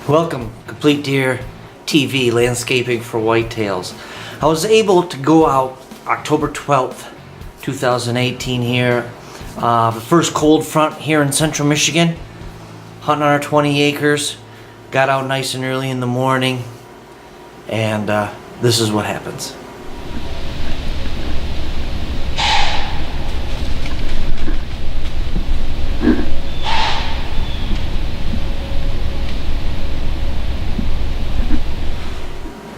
Welcome, Complete Deer TV, landscaping for whitetails. I was able to go out October 12th, 2018 here. The first cold front here in central Michigan. Hunting on our 20 acres. Got out nice and early in the morning. And this is what happens.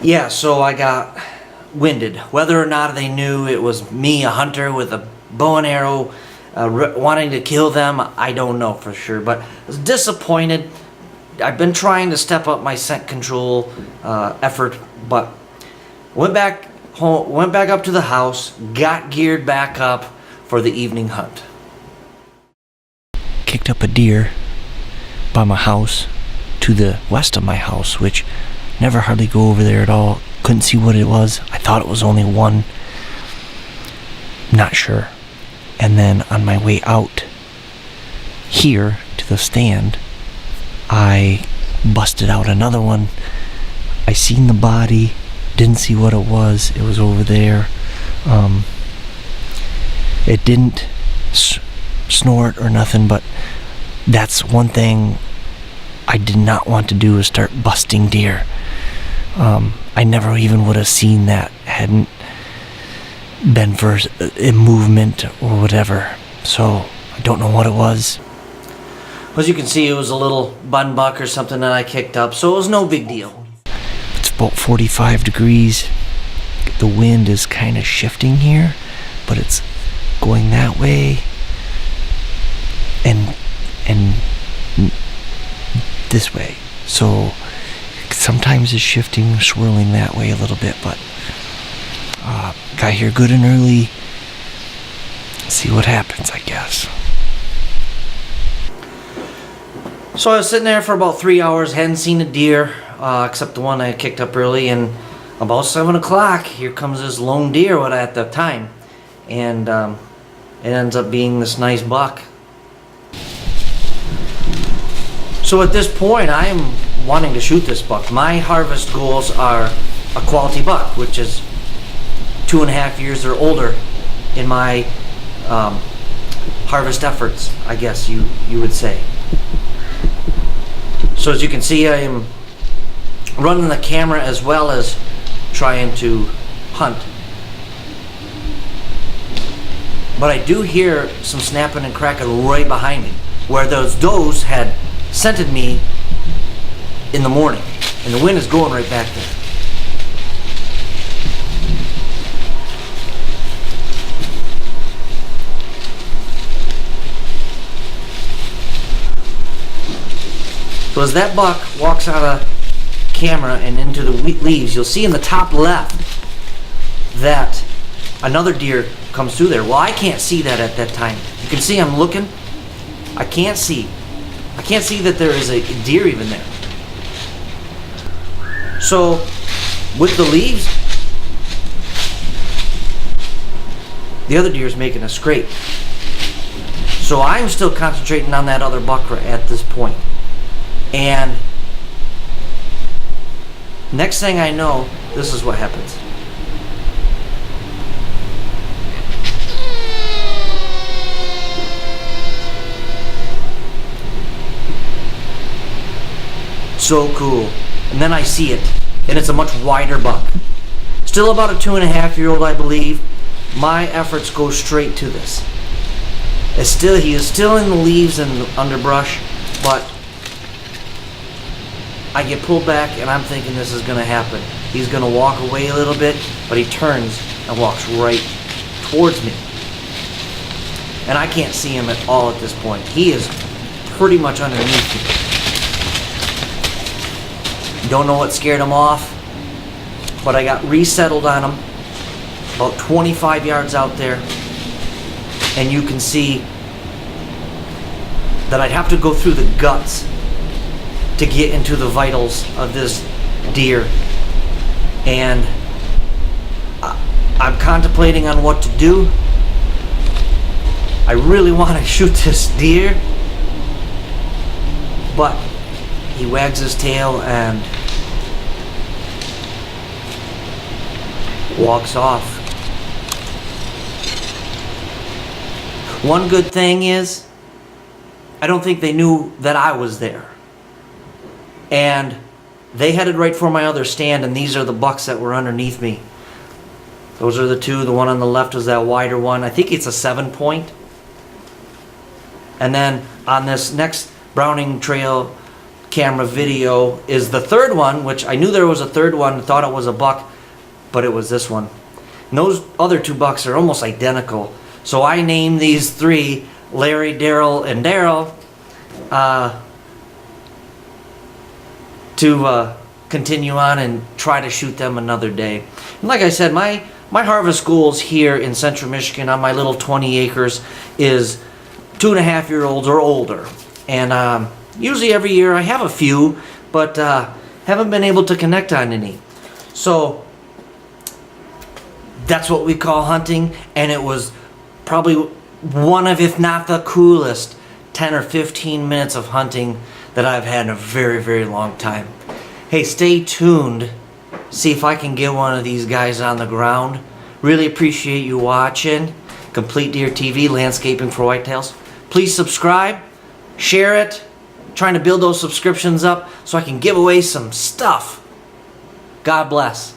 Yeah, so I got winded. Whether or not they knew it was me, a hunter with a bow and arrow, wanting to kill them, I don't know for sure. But I was disappointed. I've been trying to step up my scent control effort, but went back home, went back up to the house, got geared back up for the evening hunt. Kicked up a deer by my house to the west of my house, which never hardly go over there at all. Couldn't see what it was. I thought it was only one. Not sure. And then on my way out here to the stand, I busted out another one. I seen the body, didn't see what it was. It was over there. It didn't snort or nothing, but that's one thing I did not want to do, is start busting deer. I never even would have seen that hadn't been for a movement or whatever. So I don't know what it was. As you can see, it was a little bun buck or something that I kicked up, so it was no big deal. It's about 45 degrees. The wind is kind of shifting here, but it's going that way and this way. So sometimes it's shifting, swirling that way a little bit, but got here good and early. See what happens, I guess. So I was sitting there for about 3 hours, hadn't seen a deer, except the one I kicked up early, and about 7 o'clock, here comes this lone deer at the time, and it ends up being this nice buck. So at this point, I am wanting to shoot this buck. My harvest goals are a quality buck, which is 2.5 years or older in my harvest efforts, I guess you would say. So as you can see, I am running the camera as well as trying to hunt. But I do hear some snapping and cracking right behind me, where those does had scented me in the morning, and the wind is going right back there. So as that buck walks out of camera and into the leaves, you'll see in the top left that another deer comes through there. Well, I can't see that at that time. You can see I'm looking. I can't see that there is a deer even there. So with the leaves, the other deer is making a scrape. So I'm still concentrating on that other buck at this point. And next thing I know, this is what happens. So cool. And then I see it, and it's a much wider buck. Still about a 2.5-year-old, I believe. My efforts go straight to this. He is still in the leaves and the underbrush, but I get pulled back, and I'm thinking this is going to happen. He's going to walk away a little bit, but he turns and walks right towards me. And I can't see him at all at this point. He is pretty much underneath me. Don't know what scared him off, but I got resettled on him about 25 yards out there, and you can see that I'd have to go through the guts to get into the vitals of this deer, and I'm contemplating on what to do. I really want to shoot this deer, but he wags his tail and walks off. One good thing is, I don't think they knew that I was there. And they headed right for my other stand, and these are the bucks that were underneath me. Those are the two. The one on the left is that wider one. I think it's a 7-point. And then on this next Browning Trail camera video is the third one, which I knew there was a third one, thought it was a buck, but it was this one. And those other two bucks are almost identical. So I named these three Larry, Daryl, and Daryl to continue on and try to shoot them another day. And like I said, my harvest goals here in central Michigan on my little 20 acres is 2.5-year-olds or older. And usually every year I have a few, but haven't been able to connect on any. So that's what we call hunting, and it was probably one of, if not the coolest, 10 or 15 minutes of hunting that I've had in a very, very long time. Hey, stay tuned. See if I can get one of these guys on the ground. Really appreciate you watching. Complete Deer TV, Landscaping for Whitetails. Please subscribe, share it. Trying to build those subscriptions up so I can give away some stuff. God bless.